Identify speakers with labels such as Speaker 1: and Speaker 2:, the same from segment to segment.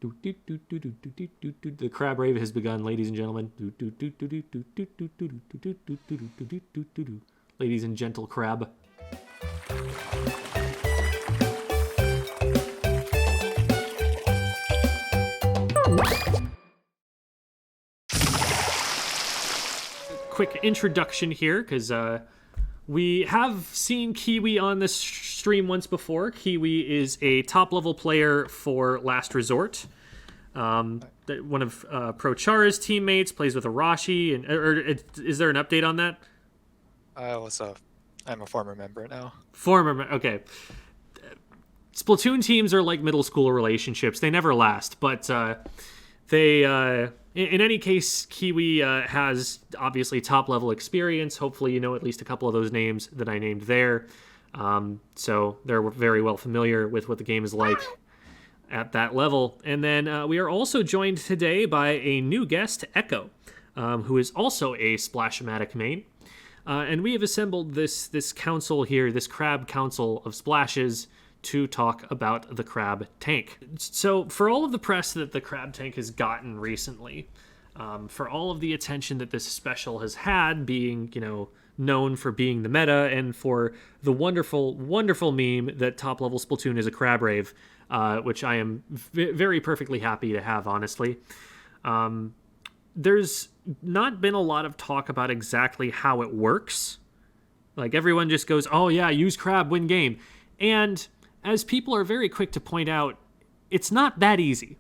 Speaker 1: The crab rave has begun, ladies and gentlemen. Ladies and gentle crab. Quick introduction here, because we have seen Kiwi on this stream once before. Kiwi is a top-level player for Last Resort. One of Pro Chara's teammates, plays with Arashi. Is there an update on that?
Speaker 2: I'm a former member now.
Speaker 1: Okay. Splatoon teams are like middle school relationships. They never last, but in any case, Kiwi has obviously top-level experience. Hopefully you know at least a couple of those names that I named there. So they're very well familiar with what the game is like at that level. And then we are also joined today by a new guest, Echo, who is also a Splash-O-Matic main. And we have assembled this council here, this crab council of splashes, to talk about the crab tank. So for all of the press that the crab tank has gotten recently, for all of the attention that this special has had, being, known for being the meta, and for the wonderful, wonderful meme that top-level Splatoon is a crab rave, which I am very perfectly happy to have, honestly. There's not been a lot of talk about exactly how it works. Like, everyone just goes, oh yeah, use crab, win game. And as people are very quick to point out, it's not that easy.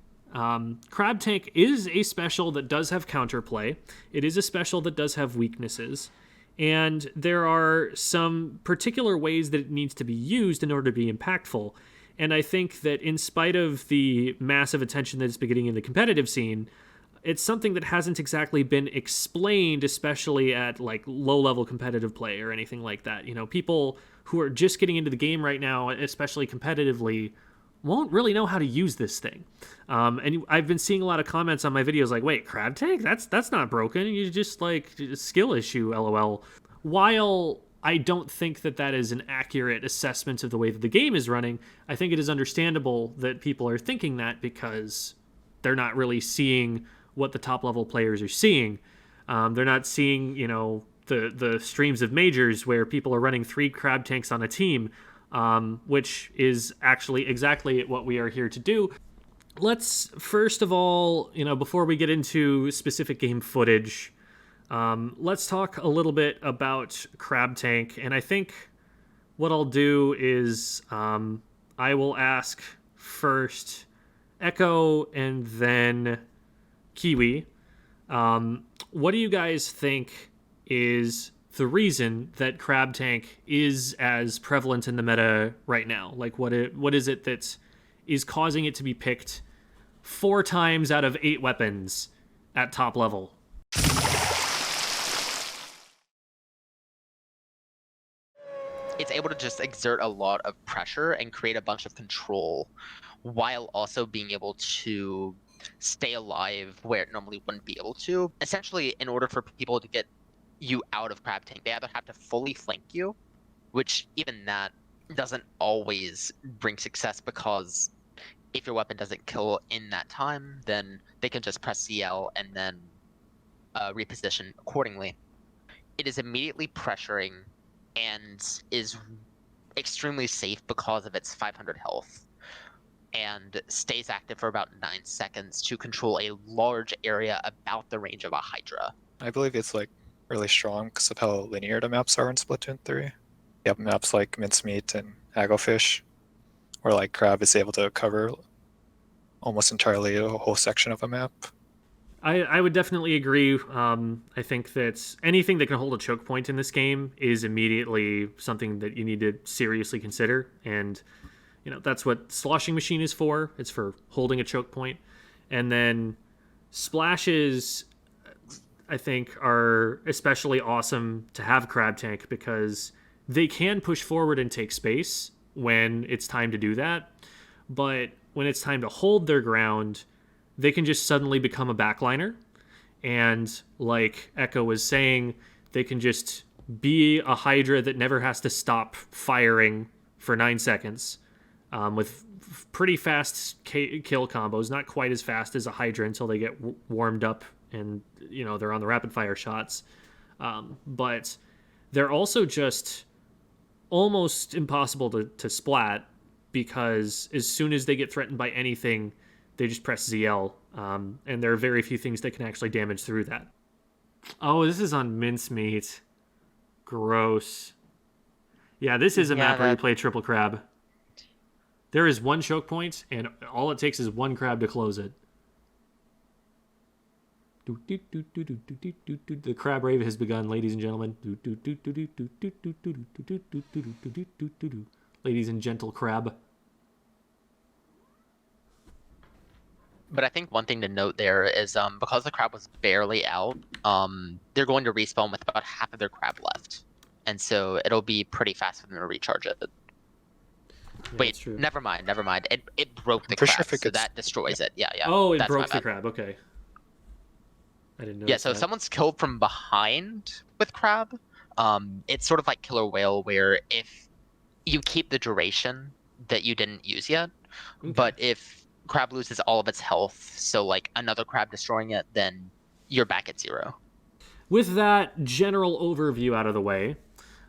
Speaker 1: Crab Tank is a special that does have counterplay. It is a special that does have weaknesses. And there are some particular ways that it needs to be used in order to be impactful. And I think that in spite of the massive attention that it's been getting in the competitive scene, it's something that hasn't exactly been explained, especially at like low-level competitive play or anything like that. People who are just getting into the game right now, especially competitively, won't really know how to use this thing. And I've been seeing a lot of comments on my videos like, wait, crab tank? That's not broken. You just skill issue, LOL. While I don't think that is an accurate assessment of the way that the game is running, I think it is understandable that people are thinking that because they're not really seeing what the top level players are seeing. They're not seeing, the streams of majors where people are running 3 crab tanks on a team, which is actually exactly what we are here to do. Let's first of all, before we get into specific game footage, let's talk a little bit about crab tank. And I think what I'll do is I will ask first Echo and then Kiwi. What do you guys think is the reason that crab tank is as prevalent in the meta right now? Like, what is it that is causing it to be picked 4 times out of 8 weapons at top level?
Speaker 3: It's able to just exert a lot of pressure and create a bunch of control while also being able to stay alive where it normally wouldn't be able to. Essentially, in order for people to get you out of crab tank, they either have to fully flank you, which even that doesn't always bring success, because if your weapon doesn't kill in that time, then they can just press CL and then reposition accordingly. It is immediately pressuring and is extremely safe because of its 500 health, and stays active for about 9 seconds to control a large area about the range of a Hydra.
Speaker 2: I believe it's really strong because of how linear the maps are in Splatoon 3. You have maps like Mincemeat and Hagglefish, where Crab is able to cover almost entirely a whole section of a map.
Speaker 1: I would definitely agree. I think that anything that can hold a choke point in this game is immediately something that you need to seriously consider. And, that's what Sloshing Machine is for. It's for holding a choke point. And then splashes, I think, are especially awesome to have crab tank because they can push forward and take space when it's time to do that. But when it's time to hold their ground, they can just suddenly become a backliner. And like Echo was saying, they can just be a Hydra that never has to stop firing for 9 seconds with pretty fast kill combos, not quite as fast as a Hydra until they get warmed up and they're on the rapid fire shots. But they're also just almost impossible to splat because as soon as they get threatened by anything, they just press ZL, and there are very few things that can actually damage through that. Oh, this is on Mincemeat. Gross. Yeah, this is a map where you play triple crab. There is one choke point, and all it takes is one crab to close it. The crab rave has begun, ladies and gentlemen. Ladies and gentle crab.
Speaker 3: But I think one thing to note there is because the crab was barely out, they're going to respawn with about half of their crab left. And so it'll be pretty fast for them to recharge it.
Speaker 1: Yeah,
Speaker 3: wait, never mind. It broke the crab, so that destroys it. Yeah.
Speaker 1: Oh, it broke the crab, okay. I didn't know.
Speaker 3: Yeah, so if someone's killed from behind with crab, it's sort of like killer whale, where if you keep the duration that you didn't use yet, but if crab loses all of its health, so like another crab destroying it, then you're back at 0.
Speaker 1: With that general overview out of the way,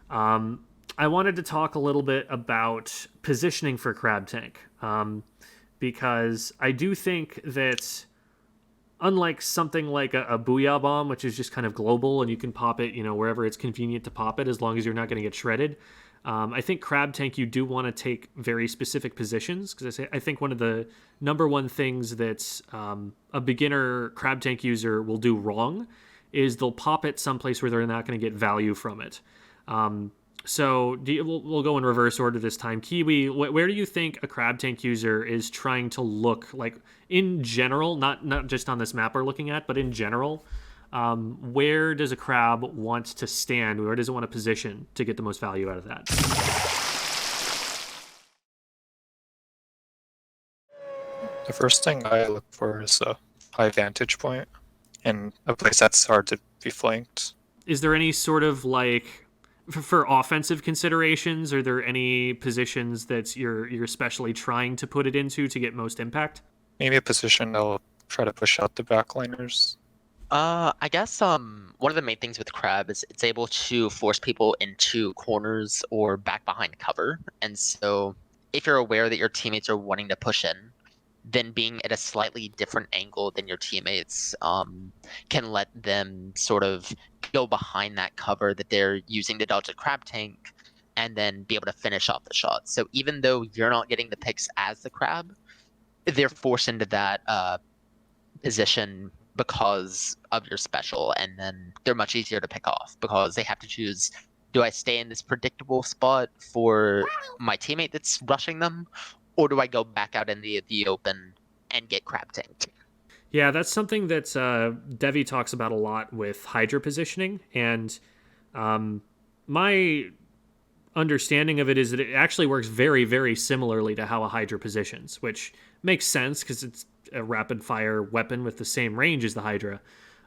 Speaker 1: I wanted to talk a little bit about positioning for crab tank, because I do think that unlike something like a Booyah Bomb, which is just kind of global and you can pop it, wherever it's convenient to pop it as long as you're not going to get shredded, I think crab tank, you do want to take very specific positions, because I think one of the number one things that a beginner crab tank user will do wrong is they'll pop it someplace where they're not going to get value from it. So we'll go in reverse order this time. Kiwi, where do you think a crab tank user is trying to look, like in general, not just on this map we're looking at, but in general? Where does a crab want to stand? Where does it want to position to get the most value out of that?
Speaker 2: The first thing I look for is a high vantage point and a place that's hard to be flanked.
Speaker 1: Is there any sort of like, for offensive considerations, are there any positions that you're especially trying to put it into to get most impact?
Speaker 2: Maybe a position that'll try to push out the backliners.
Speaker 3: I guess one of the main things with crab is it's able to force people into corners or back behind cover. And so if you're aware that your teammates are wanting to push in, then being at a slightly different angle than your teammates can let them sort of go behind that cover that they're using to dodge a crab tank and then be able to finish off the shot. So even though you're not getting the picks as the crab, they're forced into that position because of your special, and then they're much easier to pick off because they have to choose, do I stay in this predictable spot for my teammate that's rushing them, or do I go back out in the open and get crab tanked?
Speaker 1: Yeah, that's something that Devi talks about a lot with Hydra positioning, and my understanding of it is that it actually works very, very similarly to how a Hydra positions, which makes sense because it's a rapid fire weapon with the same range as the Hydra.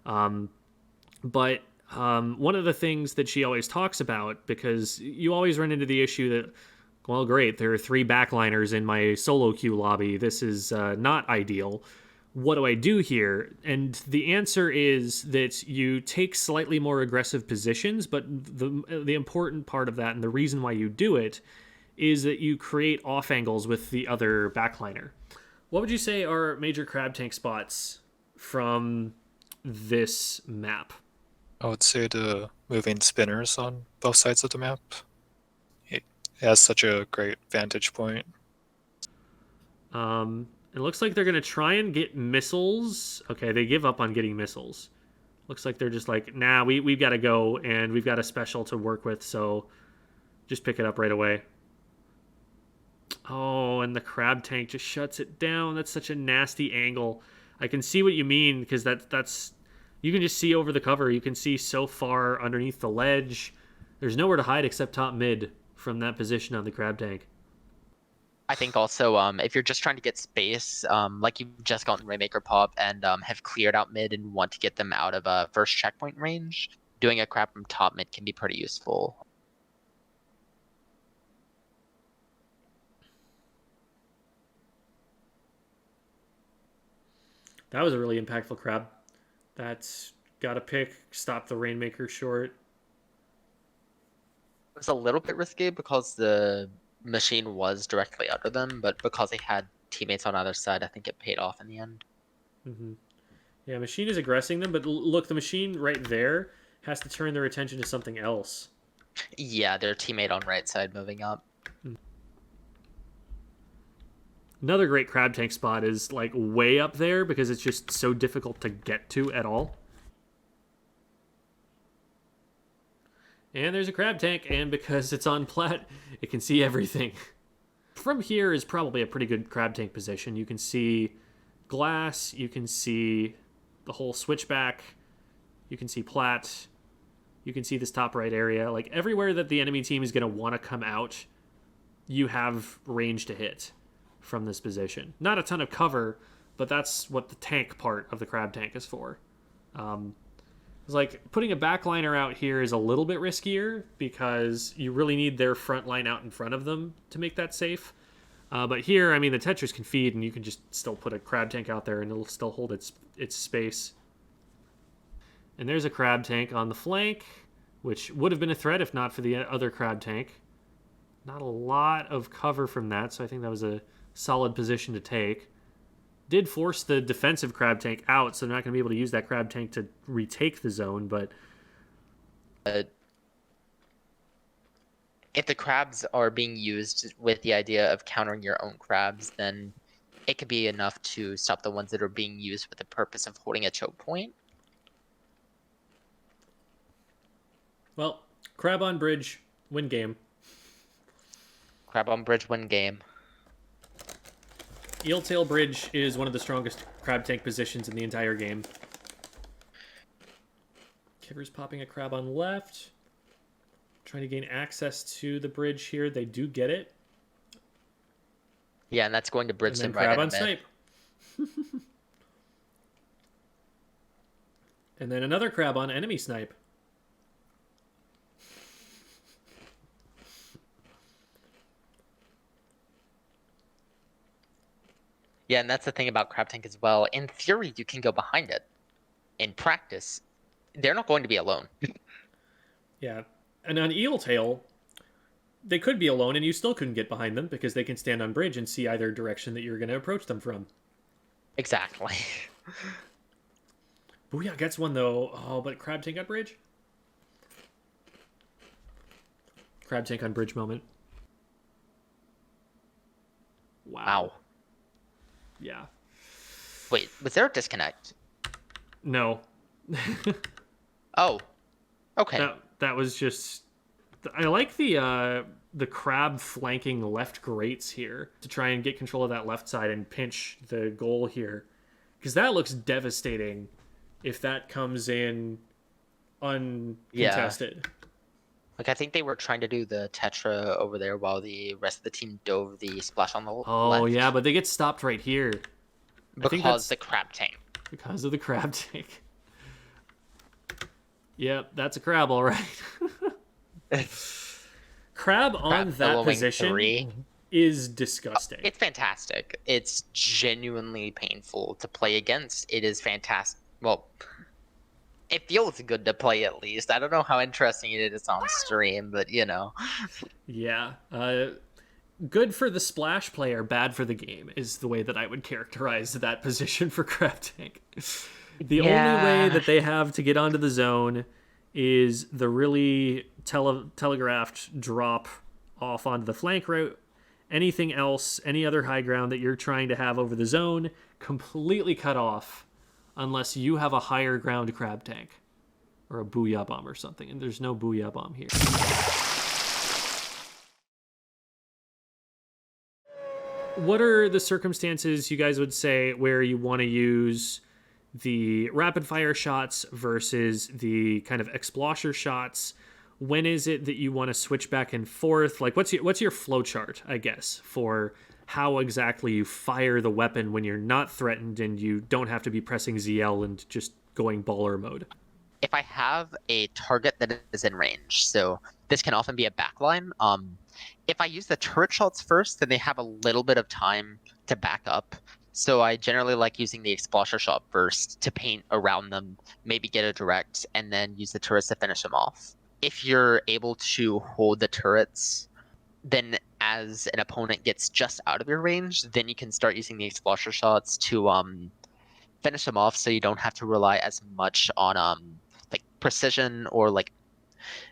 Speaker 1: But one of the things that she always talks about, because you always run into the issue that, well, great, there are 3 backliners in my solo queue lobby. This is not ideal. What do I do here? And the answer is that you take slightly more aggressive positions, but the important part of that and the reason why you do it is that you create off angles with the other backliner. What would you say are major crab tank spots from this map?
Speaker 2: I would say the moving spinners on both sides of the map. It has such a great vantage point.
Speaker 1: It looks like they're going to try and get missiles. Okay, they give up on getting missiles. Looks like they're just like, nah, we've got to go, and we've got a special to work with, so just pick it up right away. Oh, and the crab tank just shuts it down. That's such a nasty angle. I can see what you mean, because that's you can just see over the cover. You can see so far underneath the ledge. There's nowhere to hide except top mid from that position on the crab tank.
Speaker 3: I think also if you're just trying to get space, like you've just gotten Rainmaker pop and have cleared out mid and want to get them out of first checkpoint range, doing a crab from top mid can be pretty useful.
Speaker 1: That was a really impactful crab. That's got a pick, stop the Rainmaker short.
Speaker 3: It was a little bit risky because the machine was directly under them, but because they had teammates on either side, I think it paid off in the end.
Speaker 1: Mm-hmm. Yeah, machine is aggressing them, but look, the machine right there has to turn their attention to something else.
Speaker 3: Yeah, their teammate on right side moving up.
Speaker 1: Another great crab tank spot is like way up there because it's just so difficult to get to at all. And there's a crab tank, and because it's on plat, it can see everything. From here is probably a pretty good crab tank position. You can see glass, you can see the whole switchback, you can see plat, you can see this top right area. Like everywhere that the enemy team is going to want to come out, you have range to hit from this position. Not a ton of cover, but that's what the tank part of the crab tank is for. It's like putting a backliner out here is a little bit riskier because you really need their front line out in front of them to make that safe. But here, I mean, the Tetris can feed, and you can just still put a crab tank out there, and it'll still hold its space. And there's a crab tank on the flank, which would have been a threat if not for the other crab tank. Not a lot of cover from that, so I think that was a solid position to take. Did force the defensive crab tank out, so they're not going to be able to use that crab tank to retake the zone, but
Speaker 3: if the crabs are being used with the idea of countering your own crabs, then it could be enough to stop the ones that are being used with the purpose of holding a choke point.
Speaker 1: well, crab on bridge, win game.
Speaker 3: Crab on bridge, win game.
Speaker 1: Eeltail bridge is one of the strongest crab tank positions in the entire game. Kiver's popping a crab on left. Trying to gain access to the bridge here. They do get it.
Speaker 3: Yeah, and that's going to bridge
Speaker 1: And then
Speaker 3: them right
Speaker 1: crab
Speaker 3: in
Speaker 1: on
Speaker 3: the mid.
Speaker 1: snipe. And then another crab on enemy snipe.
Speaker 3: Yeah, and that's the thing about crab tank as well. In theory, you can go behind it. In practice, they're not going to be alone.
Speaker 1: Yeah. And on Eeltail, they could be alone and you still couldn't get behind them because they can stand on bridge and see either direction that you're going to approach them from.
Speaker 3: Exactly.
Speaker 1: Booyah gets one though. Oh, but crab tank on bridge? Crab tank on bridge moment.
Speaker 3: Wow.
Speaker 1: Yeah.
Speaker 3: Wait, was there a disconnect?
Speaker 1: No.
Speaker 3: Oh. Okay.
Speaker 1: That was just... I like the crab flanking left grates here to try and get control of that left side and pinch the goal here. Because that looks devastating if that comes in uncontested.
Speaker 3: Like, I think they were trying to do the Tetra over there while the rest of the team dove the splash on the left.
Speaker 1: Oh, yeah, but they get stopped right here.
Speaker 3: Because the crab tank.
Speaker 1: Because of the crab tank. Yep, that's a crab, all right. Crab on that position is disgusting.
Speaker 3: It's fantastic. It's genuinely painful to play against. It is fantastic. Well, it feels good to play at least. I don't know how interesting it is on stream, but you know.
Speaker 1: Yeah. Good for the splash player, bad for the game is the way that I would characterize that position for crab tank. The only way that they have to get onto the zone is the really telegraphed drop off onto the flank route. Anything else, any other high ground that you're trying to have over the zone, completely cut off unless you have a higher ground crab tank or a booyah bomb or something. And there's no booyah bomb here. What are the circumstances you guys would say where you want to use the rapid fire shots versus the kind of explosher shots? When is it that you want to switch back and forth? Like, what's your flow chart, I guess, for how exactly you fire the weapon when you're not threatened and you don't have to be pressing ZL and just going baller mode?
Speaker 3: If I have a target that is in range, so this can often be a backline. If I use the turret shots first, then they have a little bit of time to back up. So I generally like using the expulsor shot first to paint around them, maybe get a direct, and then use the turrets to finish them off. If you're able to hold the turrets, then as an opponent gets just out of your range, then you can start using the expulsor shots to finish them off, so you don't have to rely as much on like precision, or like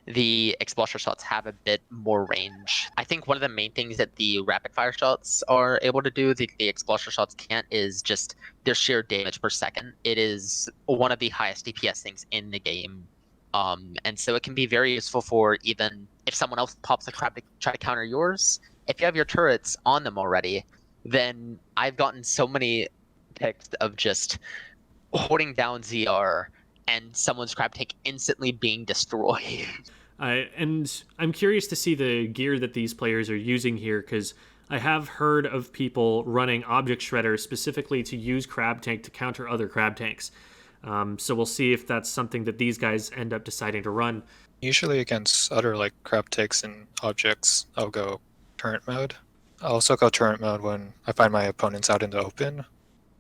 Speaker 3: the expulsor shots have a bit more range. I think one of the main things that the rapid fire shots are able to do, the expulsor shots can't, is just their sheer damage per second. It is one of the highest DPS things in the game. And so it can be very useful for even if someone else pops a crab to try to counter yours. If you have your turrets on them already, then I've gotten so many picks of just holding down ZR and someone's crab tank instantly being destroyed.
Speaker 1: And I'm curious to see the gear that these players are using here, because I have heard of people running Object Shredder specifically to use Crab Tank to counter other Crab Tanks. So we'll see if that's something that these guys end up deciding to run.
Speaker 2: Usually against other like crab takes and objects, I'll go turret mode. I'll also go turret mode when I find my opponents out in the open.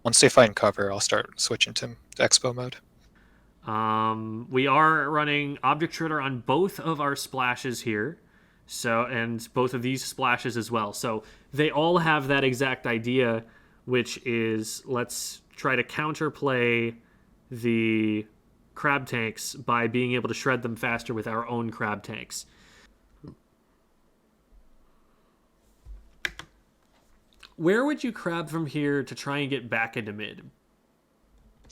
Speaker 2: Once they find cover, I'll start switching to expo mode.
Speaker 1: We are running Object Shredder on both of our splashes here. So, and both of these splashes as well. So they all have that exact idea, which is let's try to counterplay the crab tanks by being able to shred them faster with our own crab tanks. Where would you crab from here to try and get back into mid?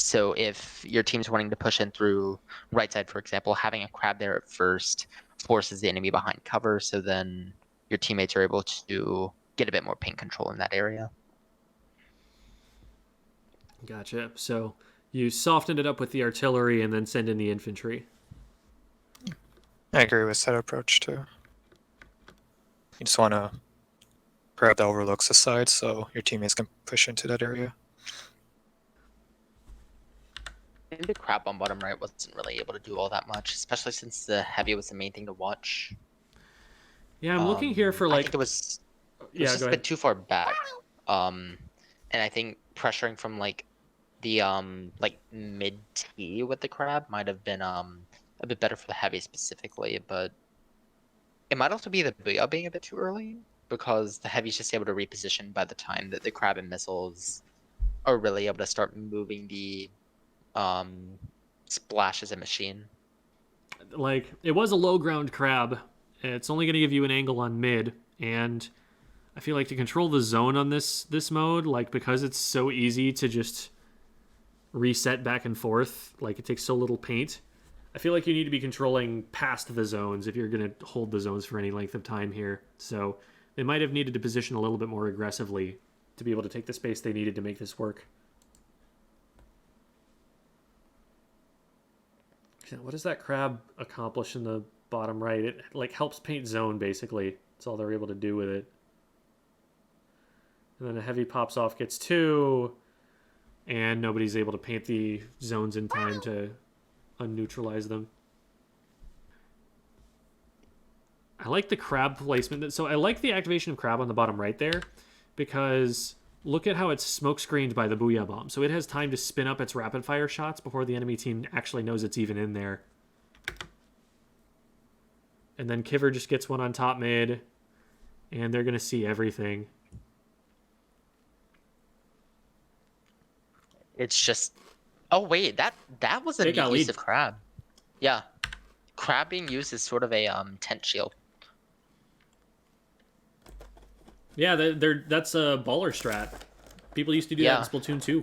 Speaker 3: So if your team's wanting to push in through right side, for example, having a crab there at first forces the enemy behind cover, so then your teammates are able to get a bit more paint control in that area.
Speaker 1: Gotcha. So you softened it up with the artillery and then send in the infantry.
Speaker 2: I agree with that approach too. You just want to grab that overlooks the side so your teammates can push into that area.
Speaker 3: I think the crab on bottom right wasn't really able to do all that much, especially since the heavy was the main thing to watch.
Speaker 1: Yeah, I'm looking here for
Speaker 3: I
Speaker 1: like...
Speaker 3: think it was
Speaker 1: Yeah,
Speaker 3: just
Speaker 1: go
Speaker 3: a
Speaker 1: ahead.
Speaker 3: bit too far back. And I think pressuring from like the like mid T with the crab might have been a bit better for the heavy specifically, but it might also be the booyah being a bit too early, because the heavy's just able to reposition by the time that the crab and missiles are really able to start moving the splash as a machine.
Speaker 1: Like, it was a low ground crab. It's only going to give you an angle on mid, and I feel like to control the zone on this mode, like, because it's so easy to just reset back and forth, like it takes so little paint, I feel like you need to be controlling past the zones if you're going to hold the zones for any length of time here. So they might have needed to position a little bit more aggressively to be able to take the space they needed to make this work. What does that crab accomplish in the bottom right? It like helps paint zone, basically. That's all they're able to do with it. And then a heavy pops off, gets 2, and nobody's able to paint the zones in time to unneutralize them. I like the crab placement. So I like the activation of crab on the bottom right there, because look at how it's smoke screened by the booyah bomb. So it has time to spin up its rapid fire shots before the enemy team actually knows it's even in there. And then Kiver just gets one on top mid, and they're going to see everything.
Speaker 3: It's just, oh wait, that was a
Speaker 1: They got
Speaker 3: neat use
Speaker 1: lead.
Speaker 3: of crab. Yeah, crab being used as sort of a tent shield.
Speaker 1: Yeah, that's a baller strat. People used to do that in Splatoon 2.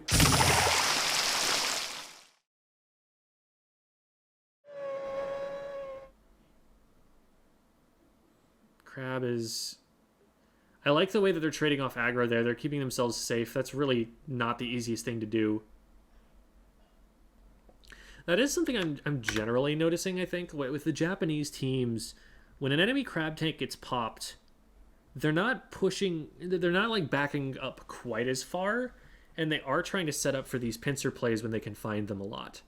Speaker 1: Crab is... I like the way that they're trading off aggro there. They're keeping themselves safe. That's really not the easiest thing to do. That is something I'm generally noticing, I think, with the Japanese teams. When an enemy crab tank gets popped, they're not pushing, they're not like backing up quite as far, and they are trying to set up for these pincer plays when they can find them a lot.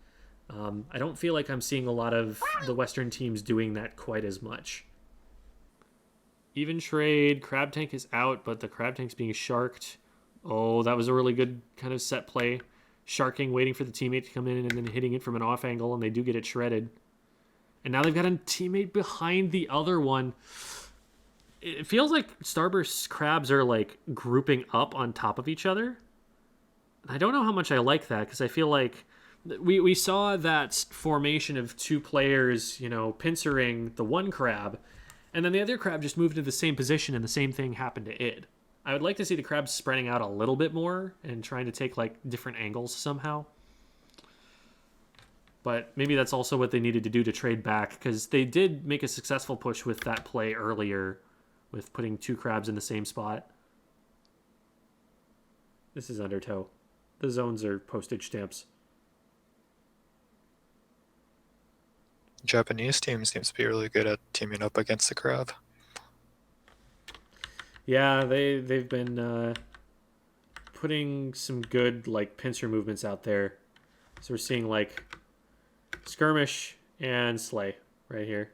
Speaker 1: I don't feel like I'm seeing a lot of the Western teams doing that quite as much. Even trade, crab tank is out, but the crab tank's being sharked. Oh, that was a really good kind of set play. Sharking, waiting for the teammate to come in and then hitting it from an off angle, and they do get it shredded. And now they've got a teammate behind the other one. It feels like Starburst crabs are like grouping up on top of each other. I don't know how much I like that, because I feel like we saw that formation of two players, pincering the one crab, and then the other crab just moved to the same position, and the same thing happened to id. I would like to see the crabs spreading out a little bit more and trying to take like different angles somehow. But maybe that's also what they needed to do to trade back, because they did make a successful push with that play earlier with putting two crabs in the same spot. This is Undertow. The zones are postage stamps.
Speaker 2: Japanese team seems to be really good at teaming up against the crab.
Speaker 1: Yeah, they've been putting some good like pincer movements out there. So we're seeing like skirmish and slay right here.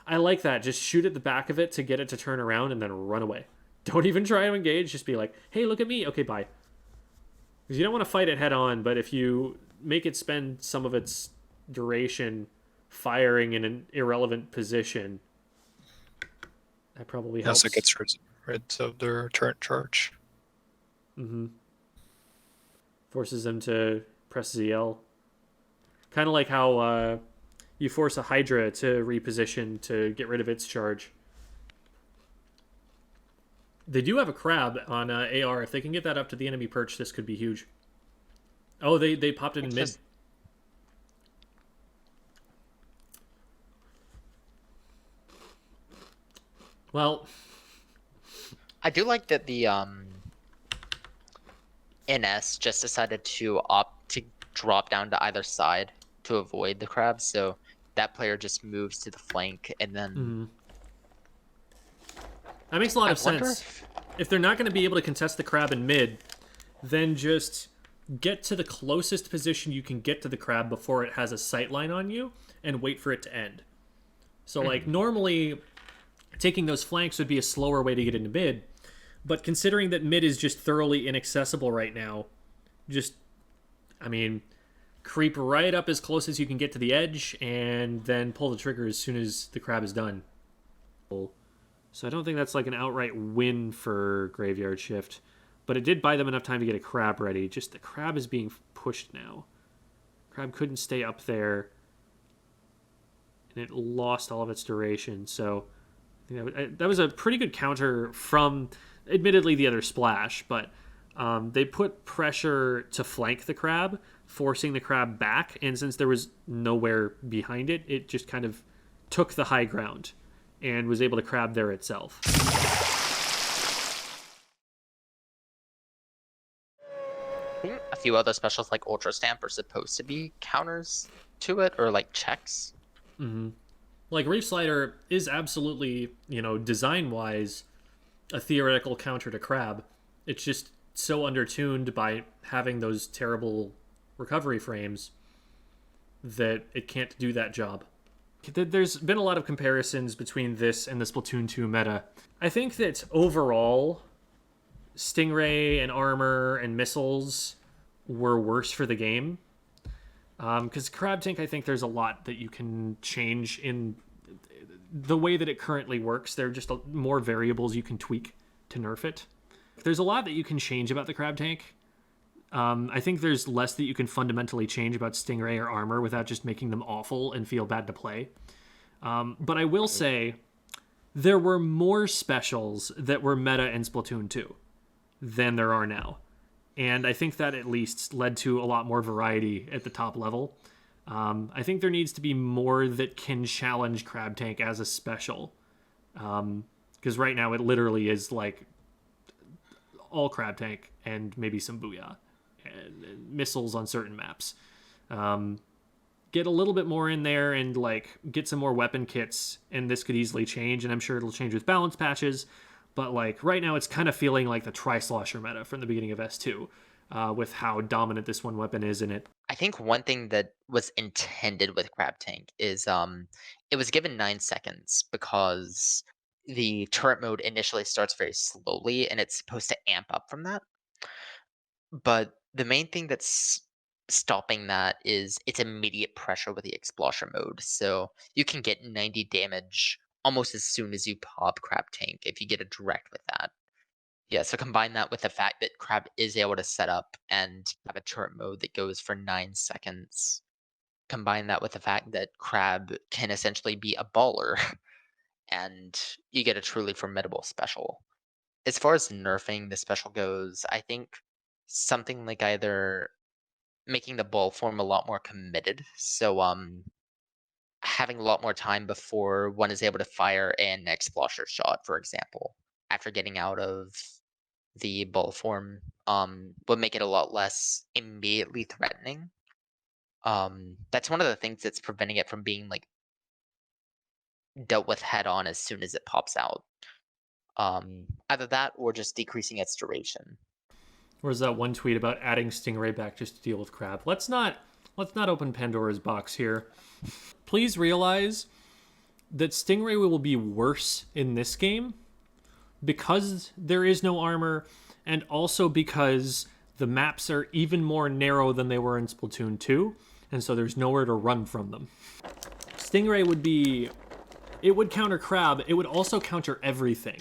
Speaker 1: I like that. Just shoot at the back of it to get it to turn around and then run away. Don't even try to engage. Just be like, hey, look at me. Okay, bye. Because you don't want to fight it head on, but if you make it spend some of its duration firing in an irrelevant position, that probably helps.
Speaker 2: Also gets rid of their turret charge.
Speaker 1: Mm-hmm. Forces them to press ZL. Kind of like how you force a Hydra to reposition to get rid of its charge. They do have a crab on AR. If they can get that up to the enemy perch, this could be huge. Oh, they popped it in mid. Well,
Speaker 3: I do like that the NS just decided to opt to drop down to either side to avoid the crab, so that player just moves to the flank, and then
Speaker 1: that makes a lot of sense. If they're not going to be able to contest the crab in mid, then just get to the closest position you can get to the crab before it has a sight line on you and wait for it to end. So like normally taking those flanks would be a slower way to get into mid, but considering that mid is just thoroughly inaccessible right now, creep right up as close as you can get to the edge and then pull the trigger as soon as the crab is done. So I don't think that's like an outright win for Graveyard Shift, but it did buy them enough time to get a crab ready. Just the crab is being pushed now. Crab couldn't stay up there, and it lost all of its duration. So that was a pretty good counter from, admittedly, the other splash, but they put pressure to flank the crab, forcing the crab back, and since there was nowhere behind it, it just kind of took the high ground and was able to crab there itself.
Speaker 3: I think a few other specials like Ultra Stamp are supposed to be counters to it, or like checks.
Speaker 1: Mm-hmm. Like Reef Slider is absolutely, design-wise, a theoretical counter to crab. It's just so undertuned by having those terrible recovery frames that it can't do that job. There's been a lot of comparisons between this and the Splatoon 2 meta. I think that overall, Stingray and Armor and Missiles were worse for the game. Because Crab Tank, I think there's a lot that you can change in the way that it currently works. There are just more variables you can tweak to nerf it. There's a lot that you can change about the Crab Tank. I think there's less that you can fundamentally change about Stingray or Armor without just making them awful and feel bad to play. But I will say there were more specials that were meta in Splatoon 2 than there are now. And I think that at least led to a lot more variety at the top level. I think there needs to be more that can challenge Crab Tank as a special. Because right now it literally is like all Crab Tank and maybe some Booyah. And missiles on certain maps. Get a little bit more in there and like get some more weapon kits, and this could easily change, and I'm sure it'll change with balance patches, but like right now it's kind of feeling like the Tri-Slosher meta from the beginning of S2, with how dominant this one weapon is in it.
Speaker 3: I think one thing that was intended with Crab Tank is it was given 9 seconds because the turret mode initially starts very slowly and it's supposed to amp up from that. But the main thing that's stopping that is its immediate pressure with the explosion mode. So you can get 90 damage almost as soon as you pop Crab Tank if you get a direct with that. Yeah, so combine that with the fact that Crab is able to set up and have a turret mode that goes for 9 seconds. Combine that with the fact that Crab can essentially be a baller, and you get a truly formidable special. As far as nerfing the special goes, I think something like either making the ball form a lot more committed. So having a lot more time before one is able to fire an explosher shot, for example, after getting out of the ball form, would make it a lot less immediately threatening. That's one of the things that's preventing it from being like dealt with head on as soon as it pops out. Either that or just decreasing its duration.
Speaker 1: Or is that one tweet about adding Stingray back just to deal with Crab? Let's not open Pandora's box here. Please realize that Stingray will be worse in this game because there is no armor, and also because the maps are even more narrow than they were in Splatoon 2, and so there's nowhere to run from them. Stingray would be... It would counter Crab. It would also counter everything.